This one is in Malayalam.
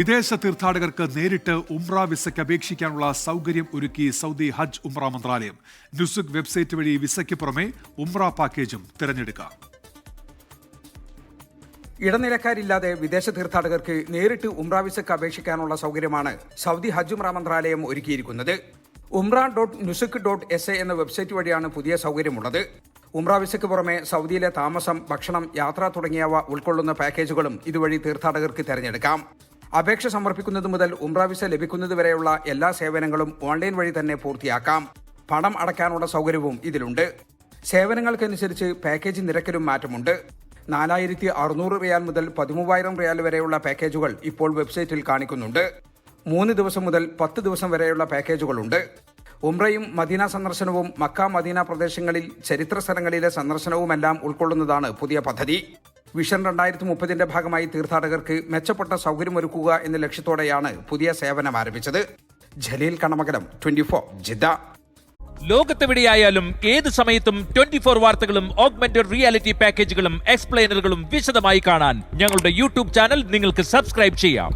വിദേശ തീർത്ഥാടകർക്ക് നേരിട്ട് ഉംറ വിസയ്ക്ക് അപേക്ഷിക്കാനുള്ള സൗകര്യം ഒരുക്കി സൗദി ഹജ്ജ് ഉംറ മന്ത്രാലയം. നുസുക് വെബ്സൈറ്റ് വഴി വിസയ്ക്ക് പുറമെ ഉംറ പാക്കേജും തിരഞ്ഞെടുക്കാം. ഇടനിലക്കാരില്ലാതെ വിദേശ തീർത്ഥാടകർക്ക് നേരിട്ട് ഉംറ വിസയ്ക്ക് അപേക്ഷിക്കാനുള്ള സൗകര്യമാണ് സൗദി ഹജ്ജ് ഉംറ മന്ത്രാലയം ഒരുക്കിയിരിക്കുന്നത്. umrah.nusuk.sa എന്ന വെബ്സൈറ്റ് വഴിയാണ് പുതിയ സൗകര്യമുള്ളത്. ഉംറ വിസയ്ക്ക് പുറമെ സൗദിയിലെ താമസം, ഭക്ഷണം, യാത്ര തുടങ്ങിയവ ഉൾക്കൊള്ളുന്ന പാക്കേജുകളും ഇതുവഴി തീർത്ഥാടകർക്ക് തിരഞ്ഞെടുക്കാം. അപേക്ഷ സമർപ്പിക്കുന്നത് മുതൽ ഉംറ വിസ ലഭിക്കുന്നതുവരെയുള്ള എല്ലാ സേവനങ്ങളും ഓൺലൈൻ വഴി തന്നെ പൂർത്തിയാക്കാം. പണം അടയ്ക്കാനുള്ള സൗകര്യവും ഇതിലുണ്ട്. സേവനങ്ങൾക്കനുസരിച്ച് പാക്കേജ് നിരക്കിലും മാറ്റമുണ്ട്. 4600 റിയാൽ മുതൽ 13000 റിയാൽ വരെയുള്ള പാക്കേജുകൾ ഇപ്പോൾ വെബ്സൈറ്റിൽ കാണിക്കുന്നുണ്ട്. 3 ദിവസം മുതൽ 10 ദിവസം വരെയുള്ള പാക്കേജുകളുണ്ട്. ഉംറയും മദീന സന്ദർശനവും മക്ക മദീന പ്രദേശങ്ങളിൽ ചരിത്ര സ്ഥലങ്ങളിലെ സന്ദർശനവുമെല്ലാം ഉൾക്കൊള്ളുന്നതാണ് പുതിയ പദ്ധതി. വിഷൻ 2030 ഭാഗമായി തീർത്ഥാടകർക്ക് മെച്ചപ്പെട്ട സൗകര്യമൊരുക്കുക എന്ന ലക്ഷ്യത്തോടെയാണ് പുതിയ സേവനം ആരംഭിച്ചത്. ജലീൽ കണമകലം, 24 ജിദ്ദ. ലോകത്തെവിടെയായാലും ഏത് സമയത്തും 24 വാർത്തകളും ഓഗ്മെന്റഡ് റിയാലിറ്റി പാക്കേജുകളും എക്സ്പ്ലെയിനറുകളും വിശദമായി കാണാൻ ഞങ്ങളുടെ യൂട്യൂബ് ചാനൽ നിങ്ങൾക്ക് സബ്സ്ക്രൈബ് ചെയ്യാം.